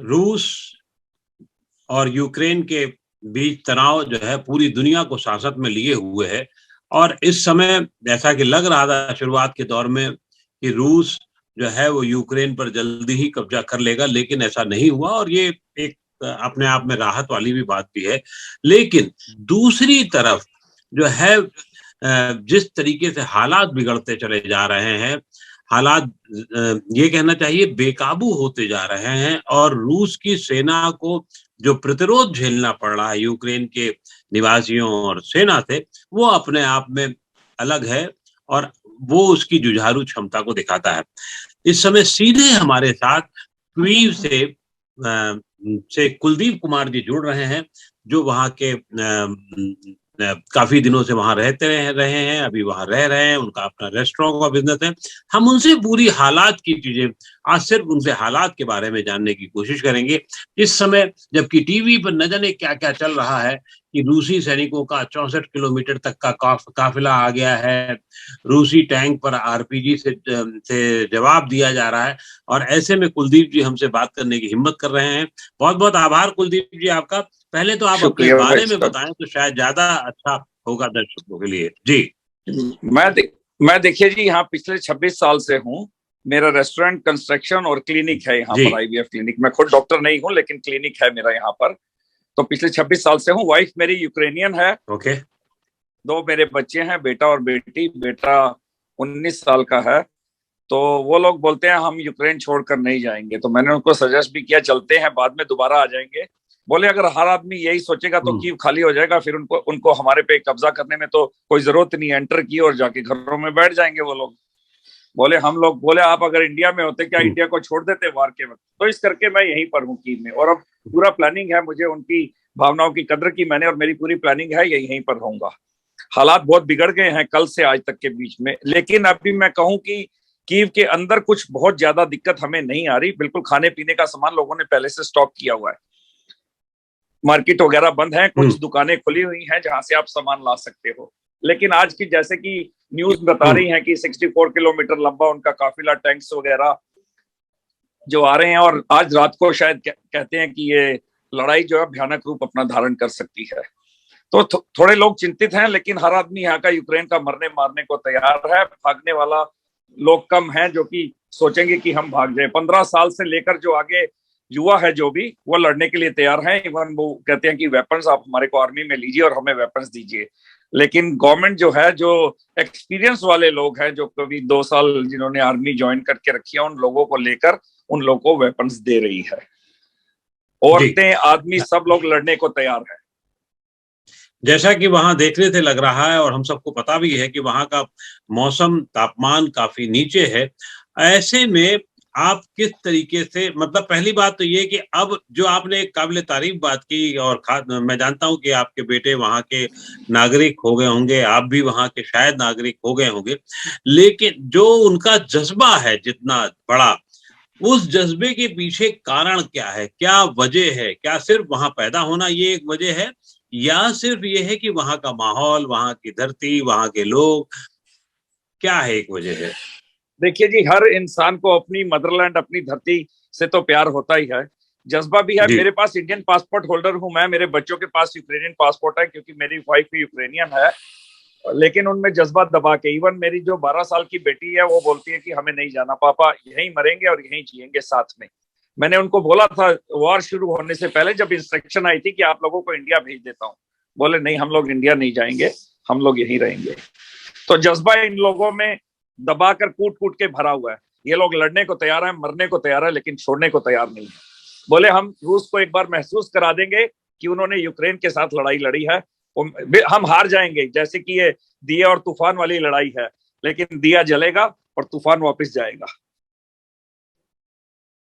रूस और यूक्रेन के बीच तनाव जो है पूरी दुनिया को साशत में लिए हुए है और इस समय जैसा कि लग रहा था शुरुआत के दौर में कि रूस जो है वो यूक्रेन पर जल्दी ही कब्जा कर लेगा, लेकिन ऐसा नहीं हुआ और ये एक अपने आप में राहत वाली भी बात भी है। लेकिन दूसरी तरफ जो है जिस तरीके से हालात बिगड़ते चले जा रहे हैं, हालात ये कहना चाहिए बेकाबू होते जा रहे हैं और रूस की सेना को जो प्रतिरोध झेलना पड़ रहा है यूक्रेन के निवासियों और सेना से, वो अपने आप में अलग है और वो उसकी जुझारू क्षमता को दिखाता है। इस समय सीधे हमारे साथ क्वीव से कुलदीप कुमार जी जुड़ रहे हैं, जो वहाँ के काफी दिनों से वहां रहे हैं, अभी वहां रह रहे हैं, उनका अपना रेस्टोरेंट का बिजनेस है। हम उनसे पूरी हालात की चीजें, आज सिर्फ उनसे हालात के बारे में जानने की कोशिश करेंगे। इस समय जबकि टीवी पर न जाने क्या क्या चल रहा है कि रूसी सैनिकों का 64 किलोमीटर तक का काफिला आ गया है, रूसी टैंक पर आरपीजी से जवाब दिया जा रहा है और ऐसे में कुलदीप जी हमसे बात करने की हिम्मत कर रहे हैं। बहुत बहुत आभार कुलदीप जी आपका। पहले तो आप अपने बारे में बताएं तो शायद ज्यादा अच्छा होगा दर्शकों के लिए। जी मैं देखिए जी यहाँ पिछले 26 साल से हूँ। मेरा रेस्टोरेंट, कंस्ट्रक्शन और क्लिनिक है यहाँ पर, आईवीएफ क्लिनिक। मैं खुद डॉक्टर नहीं हूँ लेकिन क्लिनिक है मेरा यहाँ पर। तो पिछले 26 साल से हूँ। वाइफ मेरी यूक्रेनियन है। ओके। 2 मेरे बच्चे हैं, बेटा और बेटी। बेटा 19 साल का है। तो वो लोग बोलते हैं हम यूक्रेन छोड़कर नहीं जाएंगे। तो मैंने उनको सजेस्ट भी किया चलते हैं, बाद में दोबारा आ जाएंगे। बोले अगर हर आदमी यही सोचेगा तो कीव खाली हो जाएगा, फिर उनको हमारे पे कब्जा करने में तो कोई जरूरत नहीं। एंटर की और जाके घरों में बैठ जाएंगे वो लोग। बोले हम लोग, बोले आप अगर इंडिया में होते क्या इंडिया को छोड़ देते वार के वक्त? तो इस करके मैं यहीं पर हूँ कीव में और अब पूरा प्लानिंग है, मुझे उनकी भावनाओं की कदर की मैंने और मेरी पूरी प्लानिंग है यहीं पर रहूंगा। हालात बहुत बिगड़ गए हैं कल से आज तक के बीच में, लेकिन अभी मैं कहूँ कि कीव के अंदर कुछ बहुत ज्यादा दिक्कत हमें नहीं आ रही। बिल्कुल खाने पीने का सामान लोगों ने पहले से स्टॉक किया हुआ है। मार्केट वगैरह बंद है, कुछ दुकानें खुली हुई हैं जहां से आप सामान ला सकते हो। लेकिन आज की जैसे कि न्यूज बता रही है कि 64 किलोमीटर लंबा उनका काफिला, टैंक्स वगैरह जो आ रहे हैं और आज रात को शायद कहते हैं कि ये लड़ाई जो है भयानक रूप अपना धारण कर सकती है। तो थोड़े लोग चिंतित हैं, लेकिन हर आदमी यहाँ का यूक्रेन का मरने मारने को तैयार है। भागने वाला लोग कम हैं जो कि सोचेंगे कि हम भाग जाए। 15 साल से लेकर जो आगे युवा है जो भी, वो लड़ने के लिए तैयार हैं। इवन वो कहते हैं कि वेपन्स आप हमारे को आर्मी में लीजिए और हमें वेपन्स दीजिए। लेकिन गवर्नमेंट जो है, जो एक्सपीरियंस वाले लोग हैं, जो कभी 2 साल जिन्होंने आर्मी ज्वाइन करके रखी है, उन लोगों को लेकर उन लोगों को वेपन्स दे रही है। औरतें, आदमी, सब लोग लड़ने को तैयार है। जैसा कि वहां देखने से लग रहा है और हम सबको पता भी है कि वहां का मौसम, तापमान काफी नीचे है। ऐसे में आप किस तरीके से, मतलब पहली बात तो ये कि अब जो आपने एक काबिल तारीफ बात की और मैं जानता हूं कि आपके बेटे वहां के नागरिक हो गए होंगे, आप भी वहां के शायद नागरिक हो गए होंगे, लेकिन जो उनका जज्बा है जितना बड़ा, उस जज्बे के पीछे कारण क्या है, क्या वजह है? क्या सिर्फ वहां पैदा होना ये एक वजह है या सिर्फ ये है कि वहां का माहौल, वहां की धरती, वहां के लोग, क्या है एक वजह है? देखिए जी, हर इंसान को अपनी मदरलैंड, अपनी धरती से तो प्यार होता ही है, जज्बा भी है। मेरे पास इंडियन पासपोर्ट होल्डर हूं मैं, मेरे बच्चों के पास यूक्रेनियन पासपोर्ट है क्योंकि मेरी वाइफ भी यूक्रेनियन है। लेकिन उनमें जज्बा दबा के, इवन मेरी जो 12 साल की बेटी है वो बोलती है कि हमें नहीं जाना पापा, यहीं मरेंगे और यहीं जिएंगे साथ में। मैंने उनको बोला था वॉर शुरू होने से पहले, जब इंस्ट्रक्शन आई थी कि आप लोगों को इंडिया भेज देता हूँ, बोले नहीं हम लोग इंडिया नहीं जाएंगे, हम लोग यहीं रहेंगे। तो जज्बा इन लोगों में दबाकर कूट कूट के भरा हुआ है। ये लोग लड़ने को तैयार है, मरने को तैयार है, लेकिन छोड़ने को तैयार नहीं है। बोले हम रूस को एक बार महसूस करा देंगे कि उन्होंने यूक्रेन के साथ लड़ाई लड़ी है, हम हार जाएंगे। जैसे कि ये दिया और तूफान वाली लड़ाई है, लेकिन दिया जलेगा और तूफान वापस जाएगा।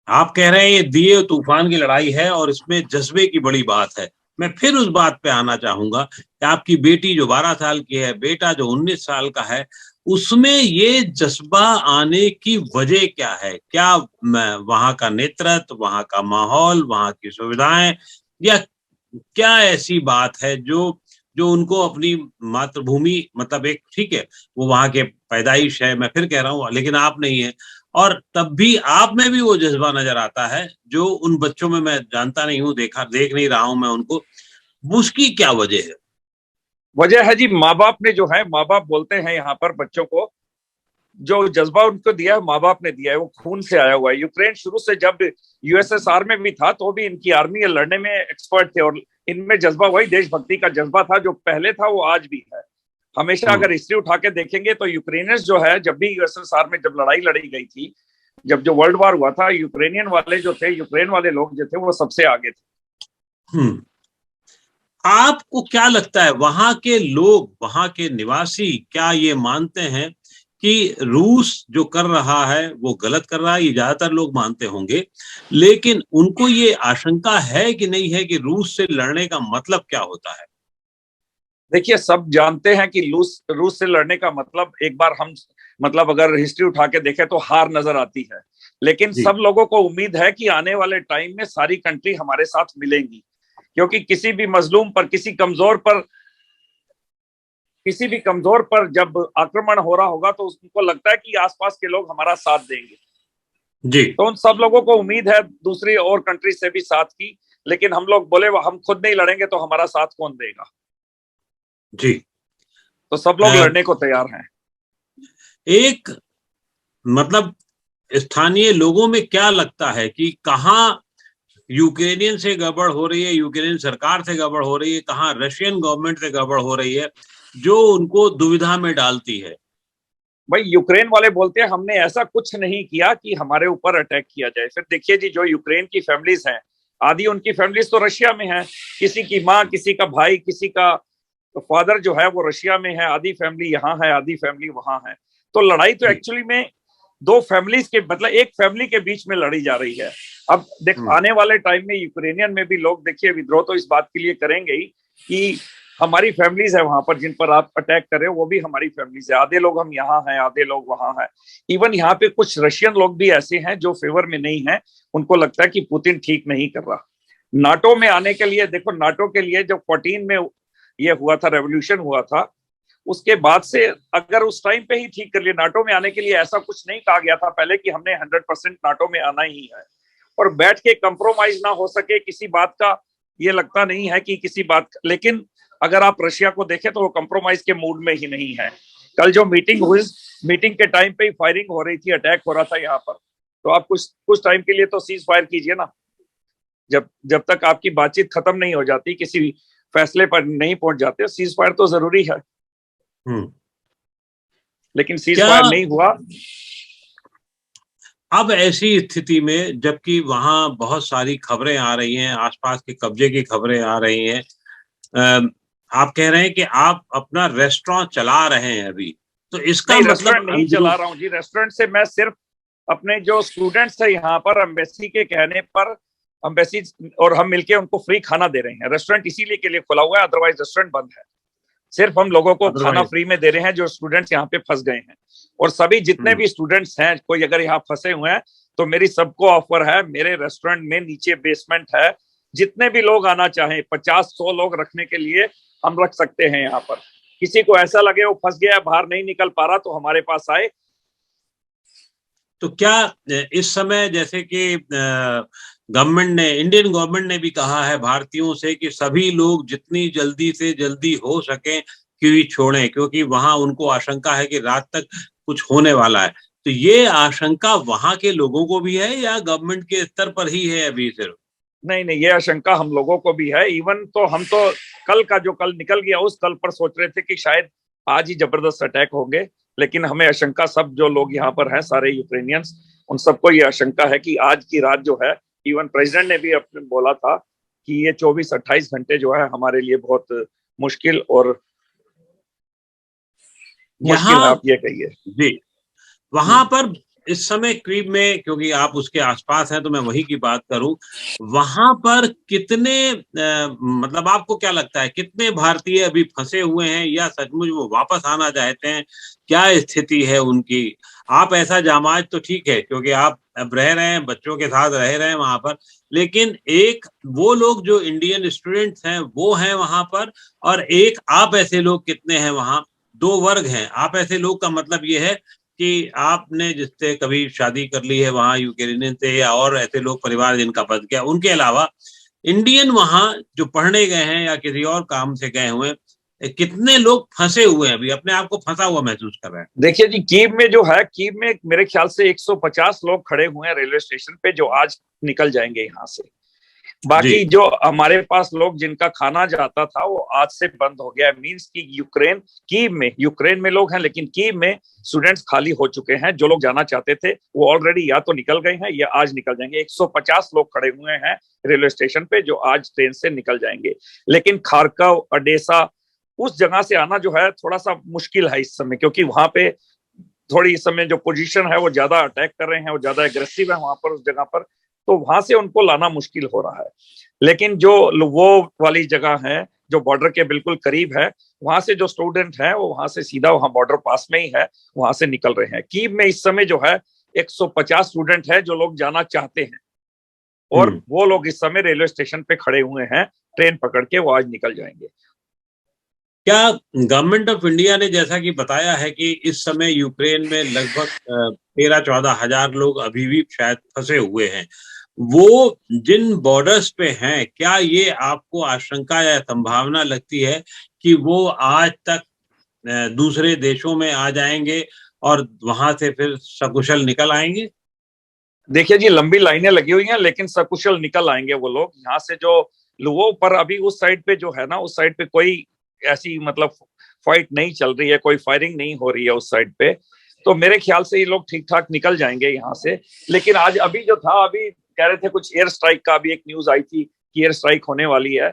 आप कह रहे हैं ये दिए तूफान की लड़ाई है और इसमें जज्बे की बड़ी बात है। मैं फिर उस बात पे आना चाहूंगा कि आपकी बेटी जो 12 साल की है, बेटा जो 19 साल का है, उसमें ये जज्बा आने की वजह क्या है? क्या वहां का नेतृत्व, वहां का माहौल, वहां की सुविधाएं, या क्या ऐसी बात है जो जो उनको अपनी मातृभूमि, मतलब एक ठीक है वो वहां के पैदाइश है, मैं फिर कह रहा हूँ, लेकिन आप नहीं है, और तब भी आप में भी वो जज्बा नजर आता है जो उन बच्चों में मैं जानता नहीं हूँ, देख नहीं रहा हूं मैं उनको। उसकी क्या वजह है? वजह है जी, माँ बाप ने जो है, माँ बाप बोलते हैं यहाँ पर बच्चों को, जो जज्बा उनको दिया है माँ बाप ने दिया है, वो खून से आया हुआ है। यूक्रेन शुरू से जब यूएसएसआर में भी था तो भी इनकी आर्मी ये लड़ने में एक्सपर्ट थे, और इनमें जज्बा वही देशभक्ति का जज्बा था जो पहले था वो आज भी है। हमेशा अगर हिस्ट्री उठा के देखेंगे तो यूक्रेनियंस जो है, जब भी यूएसएसआर में जब लड़ाई लड़ी गई थी, जब जो वर्ल्ड वॉर हुआ था, यूक्रेनियन वाले जो थे, यूक्रेन वाले लोग जो थे वो सबसे आगे थे। आपको क्या लगता है वहां के लोग, वहां के निवासी क्या ये मानते हैं कि रूस जो कर रहा है वो गलत कर रहा है? ये ज्यादातर लोग मानते होंगे, लेकिन उनको ये आशंका है कि नहीं है कि रूस से लड़ने का मतलब क्या होता है? देखिए, सब जानते हैं कि रूस से लड़ने का मतलब, एक बार हम मतलब अगर हिस्ट्री उठा के देखें तो हार नजर आती है, लेकिन सब लोगों को उम्मीद है कि आने वाले टाइम में सारी कंट्री हमारे साथ मिलेंगी, क्योंकि किसी भी मजलूम पर, किसी भी कमजोर पर जब आक्रमण हो रहा होगा तो उनको लगता है कि आसपास के लोग हमारा साथ देंगे जी। तो उन सब लोगों को उम्मीद है दूसरी और कंट्री से भी साथ की, लेकिन हम लोग बोले हम खुद नहीं लड़ेंगे तो हमारा साथ कौन देगा? जी। तो सब लोग लड़ने को तैयार हैं। एक मतलब स्थानीय लोगों में क्या लगता है कि कहाँ यूक्रेनियन से गड़बड़ हो रही है, यूक्रेनियन सरकार से गड़बड़ हो रही है, कहाँ रशियन गवर्नमेंट से गड़बड़ हो रही है जो उनको दुविधा में डालती है? भाई, यूक्रेन वाले बोलते हैं हमने ऐसा कुछ नहीं किया कि हमारे ऊपर अटैक किया जाए। फिर देखिए जी, जो यूक्रेन की फैमिलीज हैं, आधी उनकी फैमिलीज तो रशिया में है, किसी की माँ, किसी का भाई, किसी का फादर जो है वो रशिया में है, आधी फैमिली यहाँ है, आधी फैमिली वहां है। तो लड़ाई तो एक्चुअली में दो फैमिलीज के, मतलब एक फैमिली के बीच में लड़ी जा रही है। अब देख, आने वाले टाइम में यूक्रेनियन में भी लोग, देखिए, विद्रोह तो इस बात के लिए करेंगे ही कि हमारी फैमिलीज है वहां पर जिन पर आप अटैक कर रहे हो, वो भी हमारी फैमिलीज है। आधे लोग हम यहाँ हैं, आधे लोग वहां हैं। इवन यहाँ पे कुछ रशियन लोग भी ऐसे हैं जो फेवर में नहीं है, उनको लगता है कि पुतिन ठीक नहीं कर रहा। नाटो में आने के लिए देखो, नाटो के लिए जब 14 में ये हुआ था, रेवोल्यूशन हुआ था, उसके बाद से अगर उस टाइम पे ही ठीक कर लिया, नाटो में आने के लिए ऐसा कुछ नहीं कहा गया था पहले कि हमने 100% नाटो में आना ही है, और बैठ के कंप्रोमाइज ना हो सके किसी बात का, ये लगता नहीं है कि किसी बात का। लेकिन अगर आप रशिया को देखें तो वो कंप्रोमाइज के मूड में ही नहीं है। कल जो मीटिंग हुई, मीटिंग के टाइम पे ही फायरिंग हो रही थी, अटैक हो रहा था यहाँ पर। तो आप कुछ टाइम के लिए तो सीज फायर कीजिए ना। जब तक आपकी बातचीत खत्म नहीं हो जाती, किसी फैसले पर नहीं पहुंच जाते, सीज फायर तो जरूरी है। लेकिन सीज फायर नहीं हुआ। अब ऐसी स्थिति में जबकि वहां बहुत सारी खबरें आ रही हैं, आसपास के कब्जे की खबरें आ रही हैं, आप कह रहे हैं कि आप अपना रेस्टोरेंट चला रहे हैं अभी, तो इसका मतलब रेस्टोरेंट नहीं चला रहा हूँ जी। रेस्टोरेंट से मैं सिर्फ अपने जो स्टूडेंट्स है यहाँ पर, एम्बेसी के कहने पर, एम्बेसी और हम मिलके उनको फ्री खाना दे रहे हैं। रेस्टोरेंट इसीलिए के लिए खुला हुआ है, अदरवाइज रेस्टोरेंट बंद है। सिर्फ हम लोगों को खाना फ्री में दे रहे हैं जो स्टूडेंट्स यहाँ पे फंस गए हैं। और सभी जितने भी स्टूडेंट्स हैं, कोई अगर यहाँ फंसे हुए हैं तो मेरी सबको ऑफर है, मेरे रेस्टोरेंट में नीचे बेसमेंट है, जितने भी लोग आना चाहें, 50-100 लोग रखने के लिए हम रख सकते हैं यहाँ पर। किसी को ऐसा लगे वो फंस गया, बाहर नहीं निकल पा रहा, तो हमारे पास आए। तो क्या इस समय जैसे कि गवर्नमेंट ने, इंडियन गवर्नमेंट ने भी कहा है भारतीयों से कि सभी लोग जितनी जल्दी से जल्दी हो सके क्यों छोड़ें, क्योंकि वहां उनको आशंका है कि रात तक कुछ होने वाला है। तो ये आशंका वहां के लोगों को भी है या गवर्नमेंट के स्तर पर ही है अभी सिर्फ? नहीं, ये आशंका हम लोगों को भी है। इवन तो हम तो कल का जो कल निकल गया, उस कल पर सोच रहे थे कि शायद आज ही जबरदस्त अटैक होंगे, लेकिन हमें आशंका, सब जो लोग यहाँ पर हैं सारे यूक्रेनियंस, उन सबको ये आशंका है कि आज की रात जो है, इवन प्रेसिडेंट ने भी अपने बोला था कि ये 24-28 घंटे जो है हमारे लिए बहुत मुश्किल और मुश्किल है, आप ये कहिए जी। वहां पर इस समय क्रीब में, क्योंकि आप उसके आसपास हैं तो मैं वही की बात करूं, वहां पर कितने मतलब आपको क्या लगता है कितने भारतीय अभी फंसे हुए हैं या सचमुच वो वापस आना चाहते हैं? क्या स्थिति है उनकी? आप ऐसा जामाज तो ठीक है क्योंकि आप अब रह रहे हैं, बच्चों के साथ रह रहे हैं वहां पर, लेकिन एक वो लोग जो इंडियन स्टूडेंट्स हैं वो हैं वहां पर, और एक आप ऐसे लोग कितने हैं वहां? दो वर्ग हैं। आप ऐसे लोग का मतलब ये है कि आपने जिससे कभी शादी कर ली है वहां यूक्रेनियन से या और ऐसे लोग परिवार जिनका बच गया, उनके अलावा इंडियन वहां जो पढ़ने गए हैं या किसी और काम से गए हुए हैं, कितने लोग फंसे हुए हैं, अभी अपने आप को फंसा हुआ महसूस कर रहे हैं? देखिए जी, कीव में जो है, कीव में मेरे ख्याल से 150 लोग खड़े हुए हैं रेलवे स्टेशन पे, जो आज निकल जाएंगे यहाँ से। जी। बाकी जो हमारे पास लोग जिनका खाना जाता था वो आज से बंद हो गया है। मींस कि यूक्रेन में लोग हैं, लेकिन कीव में स्टूडेंट्स खाली हो चुके हैं। जो लोग जाना चाहते थे वो ऑलरेडी या तो निकल गए हैं या आज निकल जाएंगे। 150 लोग खड़े हुए हैं रेलवे स्टेशन पे, जो आज ट्रेन से निकल जाएंगे। लेकिन खारकव, अडेसा, उस जगह से आना जो है थोड़ा सा मुश्किल है इस समय, क्योंकि वहां पे थोड़ी इस समय जो पोजीशन है वो ज्यादा अटैक कर रहे हैं, वो ज्यादा एग्रेसिव है वहां पर, उस जगह पर। तो वहां से उनको लाना मुश्किल हो रहा है। लेकिन जो वो वाली जगह है जो बॉर्डर के बिल्कुल करीब है, वहां से जो स्टूडेंट है वो वहां से सीधा, वहां बॉर्डर पास में ही है, वहां से निकल रहे हैं। कीव में इस समय जो है 150 स्टूडेंट है जो लोग जाना चाहते हैं, और वो लोग इस समय रेलवे स्टेशन पे खड़े हुए हैं, ट्रेन पकड़ के वो आज निकल जाएंगे। क्या गवर्नमेंट ऑफ इंडिया ने जैसा कि बताया है कि इस समय यूक्रेन में लगभग 13-14 हजार लोग अभी भी शायद फंसे हुए हैं, वो जिन बॉर्डर्स पे हैं, क्या ये आपको आशंका या संभावना लगती है कि वो आज तक दूसरे देशों में आ जाएंगे और वहां से फिर सकुशल निकल आएंगे? देखिए जी, लंबी लाइनें लगी हुई हैं, लेकिन सकुशल निकल आएंगे वो लोग यहाँ से। जो लोगों पर अभी उस साइड पे जो है ना, उस साइड पे कोई ऐसी मतलब फाइट नहीं चल रही है, कोई फायरिंग नहीं हो रही है उस साइड पे। तो मेरे ख्याल से ये लोग ठीक ठाक निकल जाएंगे यहाँ से। लेकिन आज अभी जो था, अभी कह रहे थे कुछ एयर स्ट्राइक का, भी एक न्यूज आई थी कि एयर स्ट्राइक होने वाली है।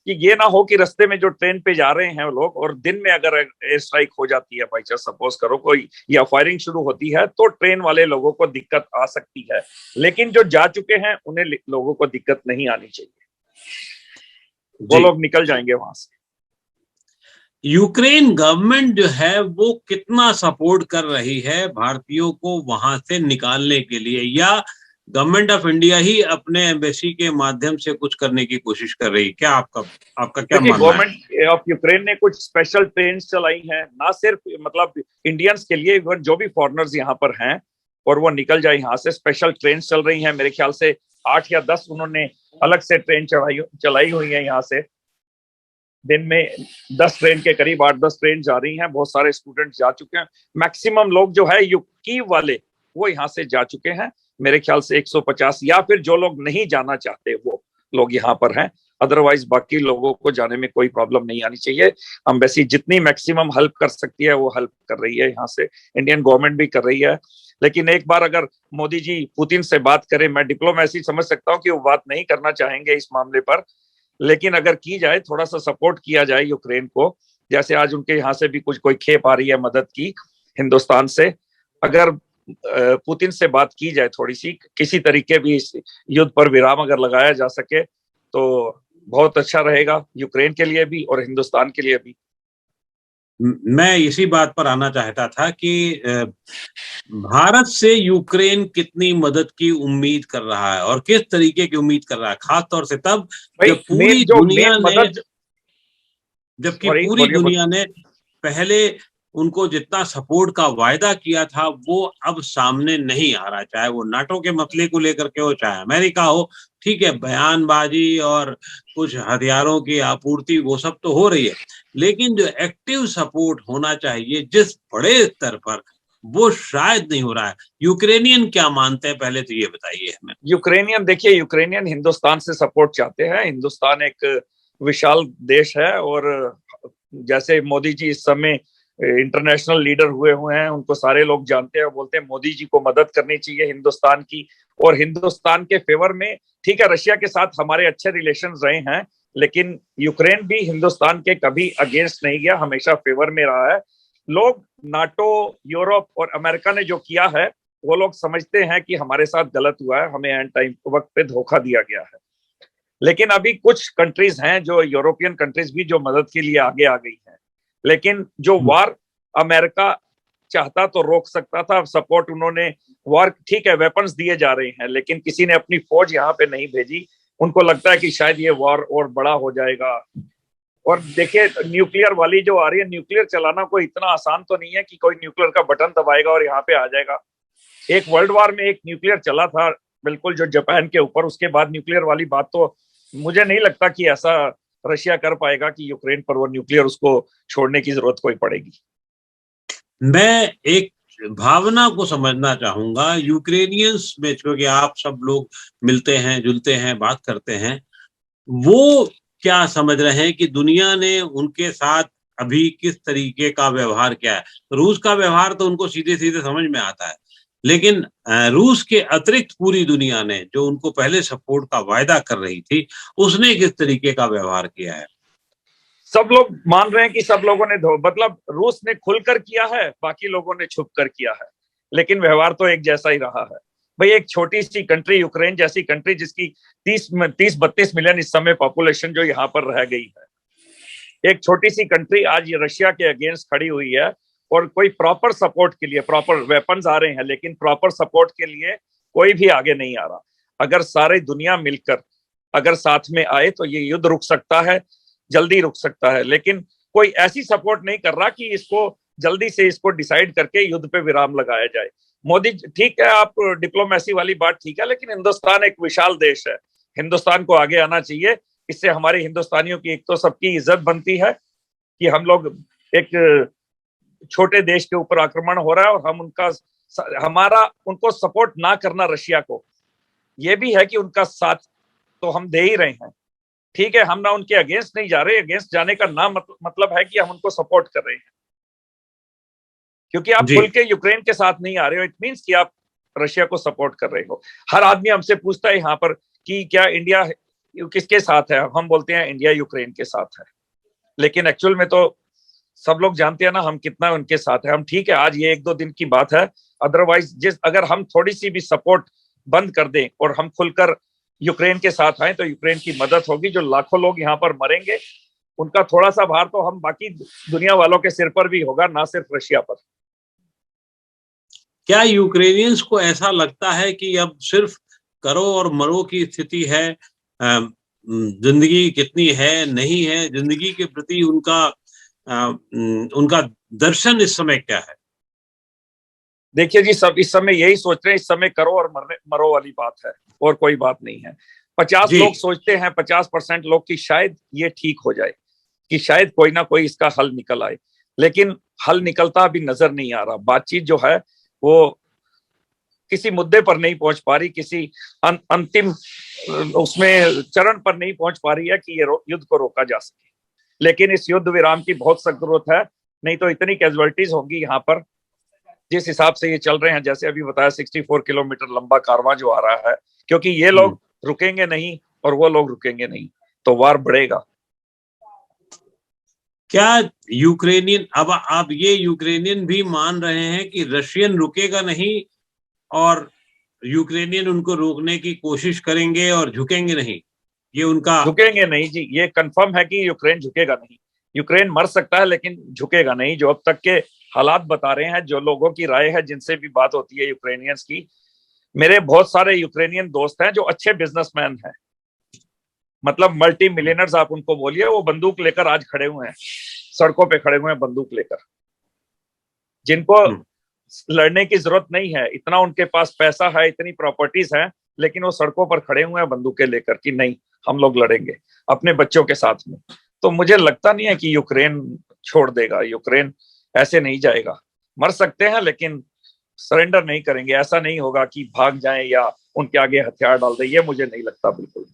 कि ये ना हो कि रास्ते में जो ट्रेन पे जा रहे हैं वो लोग, और दिन में अगर एयर स्ट्राइक हो जाती है, बाई चांस सपोज करो कोई, या फायरिंग शुरू होती है, तो ट्रेन वाले लोगों को दिक्कत आ सकती है। लेकिन जो जा चुके हैं उन्हें लोगों को दिक्कत नहीं आनी चाहिए, वो लोग निकल जाएंगे वहां से। यूक्रेन गवर्नमेंट जो है वो कितना सपोर्ट कर रही है भारतीयों को वहां से निकालने के लिए, या गवर्नमेंट ऑफ इंडिया ही अपने एम्बेसी के माध्यम से कुछ करने की कोशिश कर रही है? क्या आपका क्या देखिए, मानना है? गवर्नमेंट ऑफ यूक्रेन ने कुछ स्पेशल ट्रेन चलाई हैं, ना सिर्फ मतलब इंडियंस के लिए, इवन जो भी फॉरेनर्स यहाँ पर हैं और वो निकल जाए यहाँ से, स्पेशल ट्रेन चल रही हैं। मेरे ख्याल से 8 या 10 उन्होंने अलग से ट्रेन चलाई हुई है यहाँ से। दिन में 10 ट्रेन के करीब, 8-10 ट्रेन जा रही हैं। बहुत सारे स्टूडेंट जा चुके हैं। मैक्सिमम लोग जो है कीव वाले वो यहाँ से जा चुके हैं। मेरे ख्याल से 150, या फिर जो लोग नहीं जाना चाहते वो लोग यहाँ पर हैं। अदरवाइज बाकी लोगों को जाने में कोई प्रॉब्लम नहीं आनी चाहिए। एम्बेसी जितनी मैक्सिमम हेल्प कर सकती है वो हेल्प कर रही है यहाँ से, इंडियन गवर्नमेंट भी कर रही है। लेकिन एक बार अगर मोदी जी पुतिन से बात करें, मैं डिप्लोमेसी समझ सकता हूँ कि वो बात नहीं करना चाहेंगे इस मामले पर, लेकिन अगर की जाए, थोड़ा सा सपोर्ट किया जाए यूक्रेन को, जैसे आज उनके यहाँ से भी कुछ कोई खेप आ रही है मदद की हिंदुस्तान से, अगर पुतिन से बात की जाए थोड़ी सी, किसी तरीके भी इस युद्ध पर विराम अगर लगाया जा सके तो बहुत अच्छा रहेगा, यूक्रेन के लिए भी और हिंदुस्तान के लिए भी। मैं इसी बात पर आना चाहता था कि भारत से यूक्रेन कितनी मदद की उम्मीद कर रहा है और किस तरीके की उम्मीद कर रहा है, खास तौर से तब जब पूरी दुनिया ने जबकि पूरी दुनिया ने पहले उनको जितना सपोर्ट का वायदा किया था वो अब सामने नहीं आ रहा, चाहे वो नाटो के मसले को लेकर के हो, चाहे अमेरिका हो। ठीक है, बयानबाजी और कुछ हथियारों की आपूर्ति वो सब तो हो रही है, लेकिन जो एक्टिव सपोर्ट होना चाहिए जिस बड़े स्तर पर, वो शायद नहीं हो रहा है। यूक्रेनियन क्या मानते हैं, पहले तो ये बताइए हमें। यूक्रेनियन, देखिए, यूक्रेनियन हिंदुस्तान से सपोर्ट चाहते हैं। हिंदुस्तान एक विशाल देश है, और जैसे मोदी जी इस समय इंटरनेशनल लीडर हुए हैं, उनको सारे लोग जानते हैं, बोलते हैं मोदी जी को मदद करनी चाहिए हिंदुस्तान की, और हिंदुस्तान के फेवर में। ठीक है, रशिया के साथ हमारे अच्छे रिलेशंस रहे हैं, लेकिन यूक्रेन भी हिंदुस्तान के कभी अगेंस्ट नहीं गया, हमेशा फेवर में रहा है। लोग नाटो, यूरोप और अमेरिका ने जो किया है, वो लोग समझते हैं कि हमारे साथ गलत हुआ है, हमें एंड टाइम वक्त पे धोखा दिया गया है। लेकिन अभी कुछ कंट्रीज हैं, जो यूरोपियन कंट्रीज भी, जो मदद के लिए आगे आ गई हैं। लेकिन जो वार अमेरिका चाहता तो रोक सकता था, सपोर्ट उन्होंने, वार ठीक है, वेपन्स दिए जा रहे हैं, लेकिन किसी ने अपनी फौज यहाँ पे नहीं भेजी। उनको लगता है कि शायद ये वार और बड़ा हो जाएगा, और देखिए न्यूक्लियर वाली जो आ रही है, न्यूक्लियर चलाना कोई इतना आसान तो नहीं है कि कोई न्यूक्लियर का बटन दबाएगा और यहाँ पे आ जाएगा। एक वर्ल्ड वार में एक न्यूक्लियर चला था बिल्कुल, जो जापान के ऊपर, उसके बाद न्यूक्लियर वाली बात तो मुझे नहीं लगता कि ऐसा रशिया कर पाएगा कि यूक्रेन पर वो न्यूक्लियर उसको छोड़ने की जरूरत कोई पड़ेगी। मैं एक भावना को समझना चाहूंगा यूक्रेनियंस में, क्योंकि आप सब लोग मिलते हैं, जुलते हैं, बात करते हैं, वो क्या समझ रहे हैं कि दुनिया ने उनके साथ अभी किस तरीके का व्यवहार किया है। रूस का व्यवहार तो उनको सीधे सीधे समझ में आता है, लेकिन रूस के अतिरिक्त पूरी दुनिया ने जो उनको पहले सपोर्ट का वायदा कर रही थी, उसने किस तरीके का व्यवहार किया है। सब लोग मान रहे हैं कि सब लोगों ने मतलब रूस ने खुलकर किया है, बाकी लोगों ने छुप कर किया है, लेकिन व्यवहार तो एक जैसा ही रहा है। भाई एक छोटी सी कंट्री, यूक्रेन जैसी कंट्री जिसकी 30-32 मिलियन इस समय पॉपुलेशन जो यहाँ पर रह गई है, एक छोटी सी कंट्री आज रशिया के अगेंस्ट खड़ी हुई है, और कोई प्रॉपर सपोर्ट के लिए, प्रॉपर वेपन्स आ रहे हैं लेकिन प्रॉपर सपोर्ट के लिए कोई भी आगे नहीं आ रहा। अगर सारी दुनिया मिलकर अगर साथ में आए तो ये युद्ध रुक सकता है, जल्दी रुक सकता है, लेकिन कोई ऐसी सपोर्ट नहीं कर रहा कि इसको जल्दी से इसको डिसाइड करके युद्ध पे विराम लगाया जाए। मोदी ठीक है, आप डिप्लोमेसी वाली बात ठीक है, लेकिन हिंदुस्तान एक विशाल देश है, हिंदुस्तान को आगे आना चाहिए। इससे हमारे हिंदुस्तानियों की एक तो सबकी इज्जत बनती है कि हम लोग एक छोटे देश के ऊपर आक्रमण हो रहा है और हम हमारा उनको सपोर्ट ना करना रशिया को, ये भी है कि उनका साथ तो हम दे ही रहे हैं। ठीक है, हम ना उनके अगेंस्ट नहीं जा रहे, अगेंस्ट जाने का ना मतलब है कि हम उनको सपोर्ट कर रहे हैं, क्योंकि आप खुल के यूक्रेन के साथ नहीं आ रहे हो, इट मींस कि आप रशिया को सपोर्ट कर रहे हो। हर आदमी हमसे पूछता है यहाँ पर कि क्या इंडिया किसके साथ है, हम बोलते हैं इंडिया यूक्रेन के साथ है, लेकिन एक्चुअल में तो सब लोग जानते हैं ना हम कितना उनके साथ है। हम ठीक है, आज ये 1-2 दिन की बात है, अदरवाइज अगर हम थोड़ी सी भी सपोर्ट बंद कर दें और हम खुलकर यूक्रेन के साथ आए तो यूक्रेन की मदद होगी। जो लाखों लोग यहाँ पर मरेंगे उनका थोड़ा सा भार तो हम बाकी दुनिया वालों के सिर पर भी होगा, ना सिर्फ रशिया पर। क्या यूक्रेनियंस को ऐसा लगता है कि अब सिर्फ करो और मरो की स्थिति है, जिंदगी कितनी है नहीं है, जिंदगी के प्रति उनका दर्शन इस समय क्या है? देखिए जी, सब इस समय यही सोच रहे हैं, इस समय करो और मरो वाली बात है और कोई बात नहीं है। 50 लोग सोचते हैं, 50% लोग कि शायद ये ठीक हो जाए, कि शायद कोई ना कोई इसका हल निकल आए, लेकिन हल निकलता अभी नजर नहीं आ रहा। बातचीत जो है वो किसी मुद्दे पर नहीं पहुंच पा रही, किसी अंतिम उसमें चरण पर नहीं पहुंच पा रही है कि ये युद्ध को रोका जा सके। लेकिन इस युद्ध विराम की बहुत सख्त जरूरत है, नहीं तो इतनी कैजुअलिटीज होगी यहाँ पर जिस हिसाब से ये चल रहे हैं। जैसे अभी बताया 64 किलोमीटर लंबा कारवां जो आ रहा है, क्योंकि ये लोग रुकेंगे नहीं और वो लोग रुकेंगे नहीं, तो वार बढ़ेगा। क्या यूक्रेनियन अब ये यूक्रेनियन भी मान रहे हैं कि रशियन रुकेगा नहीं और यूक्रेनियन उनको रोकने की कोशिश करेंगे और झुकेंगे नहीं? ये उनका झुकेंगे नहीं जी, ये कंफर्म है कि यूक्रेन झुकेगा नहीं। यूक्रेन मर सकता है लेकिन झुकेगा नहीं। जो अब तक के हालात बता रहे हैं, जो लोगों की राय है, जिनसे भी बात होती है यूक्रेनियंस की, मेरे बहुत सारे यूक्रेनियन दोस्त हैं जो अच्छे बिजनेसमैन हैं, मतलब मल्टी मिलियनर्स आप उनको बोलिए, वो बंदूक लेकर आज खड़े हुए हैं, सड़कों पे खड़े हुए हैं बंदूक लेकर, जिनको लड़ने की जरूरत नहीं है, इतना उनके पास पैसा है, इतनी प्रॉपर्टीज है, लेकिन वो सड़कों पर खड़े हुए हैं बंदूकें लेकर कि नहीं हम लोग लड़ेंगे अपने बच्चों के साथ में। तो मुझे लगता नहीं है कि यूक्रेन छोड़ देगा, यूक्रेन ऐसे नहीं जाएगा। मर सकते हैं लेकिन सरेंडर नहीं करेंगे। ऐसा नहीं होगा कि भाग जाएं या उनके आगे हथियार डाल दें, ये मुझे नहीं लगता बिल्कुल।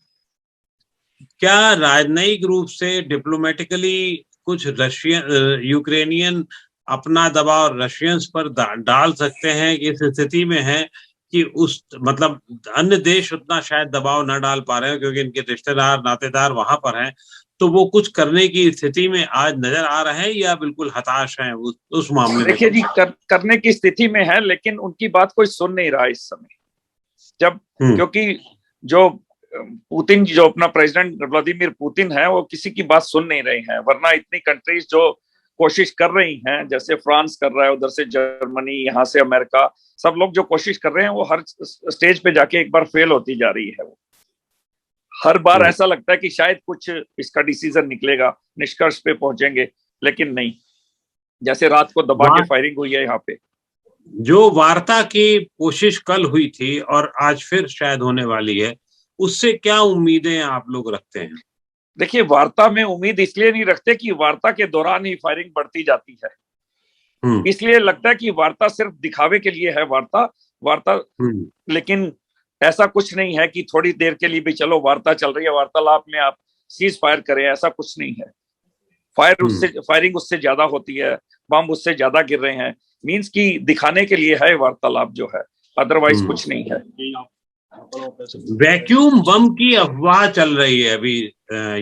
क्या राजनयिक रूप से डिप्लोमेटिकली कुछ यूक्रेनियन अपना दबाव रशियंस पर डाल सकते हैं? इस स्थिति में है कि उस मतलब अन्य देश उतना शायद दबाव न डाल पा रहे हैं क्योंकि इनके रिश्तेदार नातेदार वहां पर हैं, तो वो कुछ करने की स्थिति में आज नजर आ रहे हैं या बिल्कुल हताश हैं उस मामले में? देखिए जी, करने की स्थिति में है, लेकिन उनकी बात कोई सुन नहीं रहा इस समय। जब क्योंकि जो पुतिन, जो अपना प्रेसिडेंट व्लादिमीर पुतिन है, वो किसी की बात सुन नहीं रहे हैं, वरना इतनी कंट्रीज जो कोशिश कर रही हैं, जैसे फ्रांस कर रहा है, उधर से जर्मनी, यहाँ से अमेरिका, सब लोग जो कोशिश कर रहे हैं वो हर स्टेज पे जाके एक बार फेल होती जा रही है। वो हर बार ऐसा लगता है कि शायद कुछ इसका डिसीजन निकलेगा, निष्कर्ष पे पहुंचेंगे, लेकिन नहीं। जैसे रात को दबा के फायरिंग हुई है यहाँ पे। जो वार्ता की कोशिश कल हुई थी और आज फिर शायद होने वाली है, उससे क्या उम्मीदें आप लोग रखते हैं? देखिए, वार्ता में उम्मीद इसलिए नहीं रखते कि वार्ता के दौरान ही फायरिंग बढ़ती जाती है। इसलिए लगता है कि वार्ता सिर्फ दिखावे के लिए है, वार्ता लेकिन ऐसा कुछ नहीं है कि थोड़ी देर के लिए भी चलो वार्ता चल रही है, वार्तालाप में आप सीज फायर करें, ऐसा कुछ नहीं है। फायरिंग उससे ज्यादा होती है, बम उससे ज्यादा गिर रहे हैं। मींस की दिखाने के लिए है वार्तालाप जो है, अदरवाइज कुछ नहीं है। वैक्यूम बम की अफवाह चल रही है अभी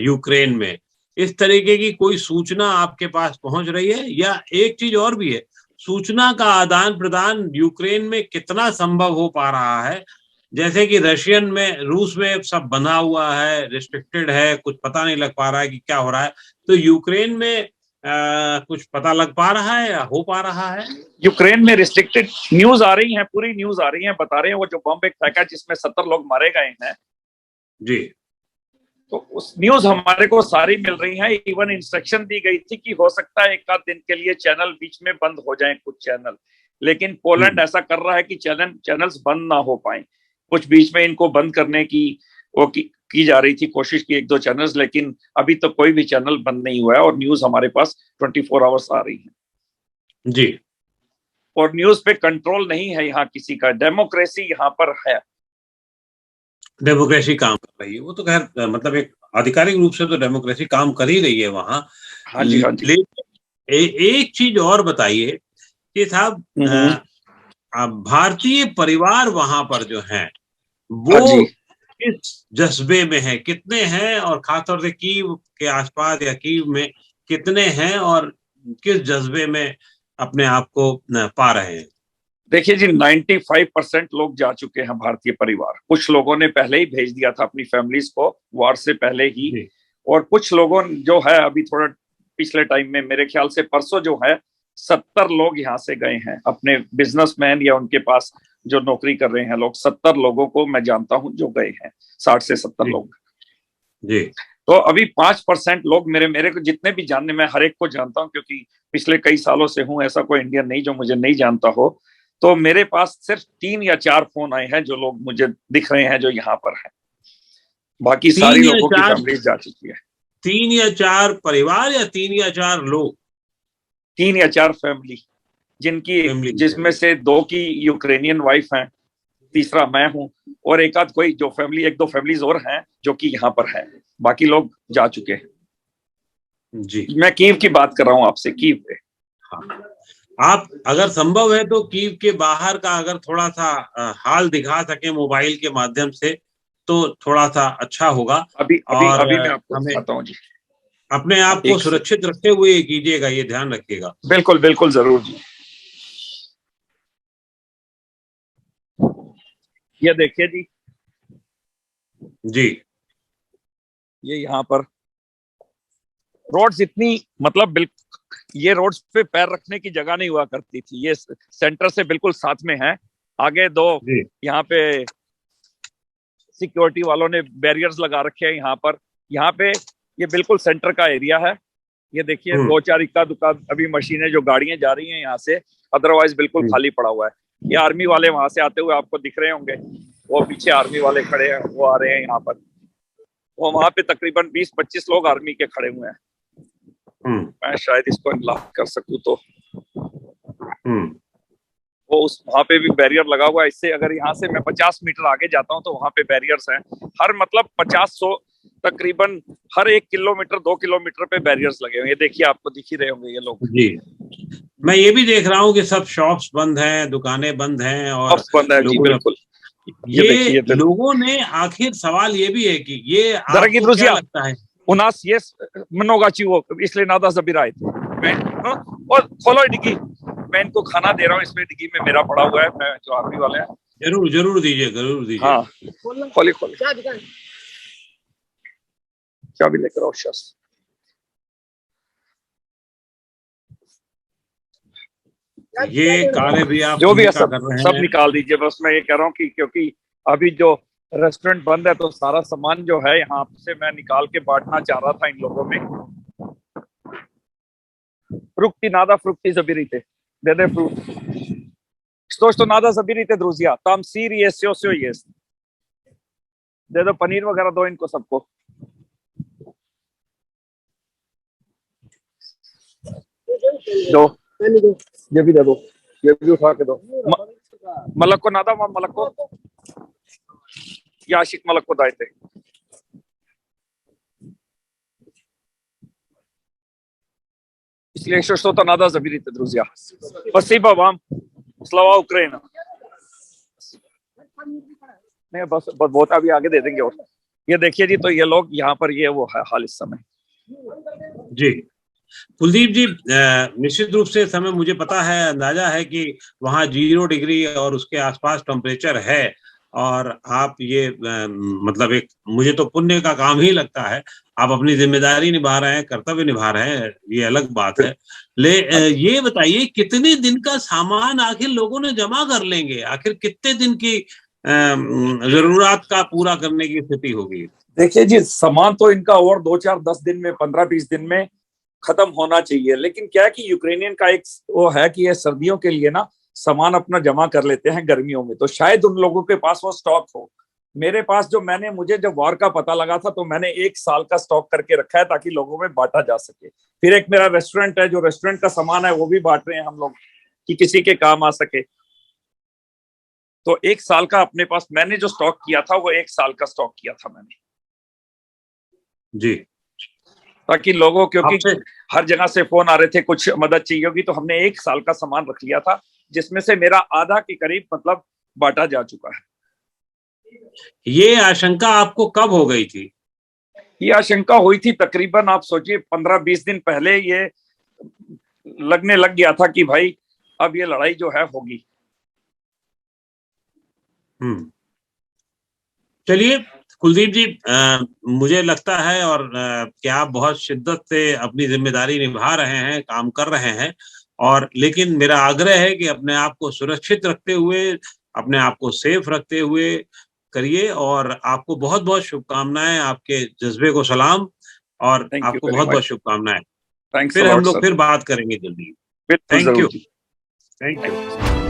यूक्रेन में, इस तरीके की कोई सूचना आपके पास पहुंच रही है? या एक चीज और भी है, सूचना का आदान प्रदान यूक्रेन में कितना संभव हो पा रहा है? जैसे कि रूस में सब बंधा हुआ है, रिस्ट्रिक्टेड है, कुछ पता नहीं लग पा रहा है कि क्या हो रहा है, तो यूक्रेन में कुछ पता लग पा रहा है या हो पा रहा है? यूक्रेन में रिस्ट्रिक्टेड न्यूज आ रही है, पूरी न्यूज आ रही है, बता रहे हैं वो जो बम एक फेंका जिसमें 70 लोग मारे गए हैं जी, तो उस न्यूज हमारे को सारी मिल रही है। इवन इंस्ट्रक्शन दी गई थी कि हो सकता है एक आध दिन के लिए चैनल बीच में बंद हो जाएं, कुछ चैनल, लेकिन पोलैंड ऐसा कर रहा है कि चैनल्स बंद ना हो पाए। कुछ बीच में इनको बंद करने की वो की जा रही थी, कोशिश की 1-2 चैनल्स, लेकिन अभी तो कोई भी चैनल बंद नहीं हुआ है और न्यूज हमारे पास 24 आवर्स आ रही है जी। और न्यूज पे कंट्रोल नहीं है यहाँ किसी का, डेमोक्रेसी यहाँ पर है, डेमोक्रेसी काम कर रही है, वो तो खैर मतलब एक आधिकारिक रूप से तो डेमोक्रेसी काम कर ही रही है वहां। हाँ जी, हाँ जी। एक चीज और बताइए कि साहब, भारतीय परिवार वहां पर जो है वो हाँ किस जज्बे में है, कितने हैं, और खासतौर से कीव के आसपास या कीव में कितने हैं और किस जज्बे में अपने आप को पा रहे हैं? देखिए जी, 95% लोग जा चुके हैं भारतीय परिवार। कुछ लोगों ने पहले ही भेज दिया था अपनी फैमिलीज को वॉर से पहले ही, और कुछ लोगों जो है अभी थोड़ा पिछले टाइम में, मेरे ख्याल से परसों जो है 70 लोग यहाँ से गए हैं, अपने बिजनेसमैन या उनके पास जो नौकरी कर रहे हैं लोग। 70 लोगों को मैं जानता हूँ जो गए हैं, 60 से 70 लोग जी। तो अभी 5% लोग, मेरे को जितने भी जानने, मैं हर एक को जानता हूँ क्योंकि पिछले कई सालों से हूँ, ऐसा कोई इंडियन नहीं जो मुझे नहीं जानता हो। तो मेरे पास सिर्फ 3 या 4 फोन आए हैं जो लोग मुझे दिख रहे हैं जो यहाँ पर हैं, बाकी सारी लोगों की फैमिली जा चुकी है। 3 या 4 परिवार या 3 या 4 लोग? 3 या 4 फैमिली, जिसमें से 2 की यूक्रेनियन वाइफ हैं, तीसरा मैं हूं, और एक आध कोई जो फैमिली, 1-2 फैमिलीज और हैं जो कि यहाँ पर है, बाकी लोग जा चुके हैं जी। मैं कीव की बात कर रहा हूँ आपसे, कीव पे। हाँ, आप अगर संभव है तो कीव के बाहर का अगर थोड़ा सा हाल दिखा सके मोबाइल के माध्यम से तो थोड़ा सा अच्छा होगा। अभी मैं आपको बताता हूँ जी। अपने आप को सुरक्षित रखते हुए कीजिएगा, ये ध्यान रखिएगा। बिल्कुल बिल्कुल, जरूर जी। ये देखिए जी, ये यहाँ पर रोड्स इतनी, मतलब ये रोड्स पे पैर रखने की जगह नहीं हुआ करती थी। ये सेंटर से बिल्कुल साथ में है, आगे 2 यहाँ पे सिक्योरिटी वालों ने बैरियर्स लगा रखे हैं यहाँ पे ये बिल्कुल सेंटर का एरिया है। ये देखिए 2-4 इक्का दुक्का अभी मशीनें जो गाड़ियां जा रही हैं यहाँ से, अदरवाइज बिल्कुल खाली पड़ा हुआ है। ये आर्मी वाले वहां से आते हुए आपको दिख रहे होंगे, वो पीछे आर्मी वाले खड़े हैं, वो आ रहे हैं यहाँ पर। वो वहां पे तकरीबन 20-25 लोग आर्मी के खड़े हुए हैं। मैं शायद इसको अनलॉक कर सकूं तो वो वहां पे भी बैरियर लगा हुआ है। इससे अगर यहाँ से मैं 50 मीटर आगे जाता हूँ तो वहां पे बैरियर्स हैं, हर मतलब 50-100 तकरीबन हर 1 किलोमीटर 2 किलोमीटर पे बैरियर्स लगे हुए हैं। ये देखिए, आपको दिख ही रहे होंगे ये लोग जी। मैं ये भी देख रहा हूँ कि सब शॉप्स बंद हैं, दुकानें बंद हैं और बंद है जी, बिल्कुल। ये लोगों ने, आखिर सवाल ये भी है कि ये आपको क्या लगता है? У нас есть много чего, если надо забирать। और खोलो डिग्गी, मैं इनको खाना दे रहा हूँ, इसमें डिग्गी में मेरा पड़ा हुआ है, मैं जो आर्मी वाले हैं। जरूर दीजिए। हाँ, खोली चाबी लेकर आओ शख्स। ये कार्य भी आप जो भी है सब निकाल दीजिए। बस मैं ये कह रहा हूँ कि क्योंकि अभी जो रेस्टोरेंट बंद है, तो सारा सामान जो है यहाँ से मैं निकाल के बांटना चाह रहा था इन लोगों में। Frukti, nada frukti zabirite. Dede frukt. Što nada zabirite, друзья. Там сыр есть, все есть. दे दो पनीर वगैरह, दो इनको सबको। दो, ये भी दे दो, ये भी उठा के दो। मलक को नादा, मलक को या आशिक मलक को दाए थे। Если еще что-то надо, заберите, друзья. Спасибо вам. Слава Украина. नहीं बस बहुत अभी आगे दे देंगे। और ये देखिए जी, तो ये लोग यहाँ पर ये वो है हाल इस समय। जी कुलदीप जी, निश्चित रूप से समय मुझे पता है, अंदाजा है कि वहाँ 0 डिग्री और उसके आसपास टेम्परेचर है, और आप ये मतलब एक मुझे तो पुण्य का काम ही लगता है। आप अपनी जिम्मेदारी निभा रहे हैं, कर्तव्य निभा रहे हैं, ये अलग बात है। ये बताइए, कितने दिन का सामान आखिर लोगों ने जमा कर लेंगे? आखिर कितने दिन की जरूरत का पूरा करने की स्थिति होगी? देखिए जी, सामान तो इनका और 2-4-10 दिन में, 15-20 दिन में खत्म होना चाहिए। लेकिन क्या है कि यूक्रेनियन का एक वो है कि ये सर्दियों के लिए ना सामान अपना जमा कर लेते हैं गर्मियों में, तो शायद उन लोगों के पास वो स्टॉक हो। मेरे पास जो मुझे जब वॉर का पता लगा था, तो मैंने 1 साल का स्टॉक करके रखा है ताकि लोगों में बांटा जा सके। फिर एक मेरा रेस्टोरेंट है, जो रेस्टोरेंट का सामान है वो भी बांट रहे हैं हम लोग कि किसी के काम आ सके। तो 1 साल का अपने पास मैंने जो स्टॉक किया था, वो 1 साल का स्टॉक किया था मैंने जी, ताकि लोगों, क्योंकि हर जगह से फोन आ रहे थे कुछ मदद चाहिए होगी, तो हमने 1 साल का सामान रख लिया था, जिसमें से मेरा आधा के करीब मतलब बांटा जा चुका है। ये आशंका आपको कब हो गई थी? ये आशंका हुई थी तकरीबन, आप सोचिए 15-20 दिन पहले ये लगने लग गया था कि भाई अब ये लड़ाई जो है होगी। चलिए कुलदीप जी, मुझे लगता है और कि आप बहुत शिद्दत से अपनी जिम्मेदारी निभा रहे हैं, काम कर रहे हैं, और लेकिन मेरा आग्रह है कि अपने आप को सुरक्षित रखते हुए, अपने आप को सेफ रखते हुए करिए। और आपको बहुत बहुत शुभकामनाएं, आपके जज्बे को सलाम, और आपको बहुत बहुत शुभकामनाएं। फिर हम लोग फिर बात करेंगे जल्दी। Thank you.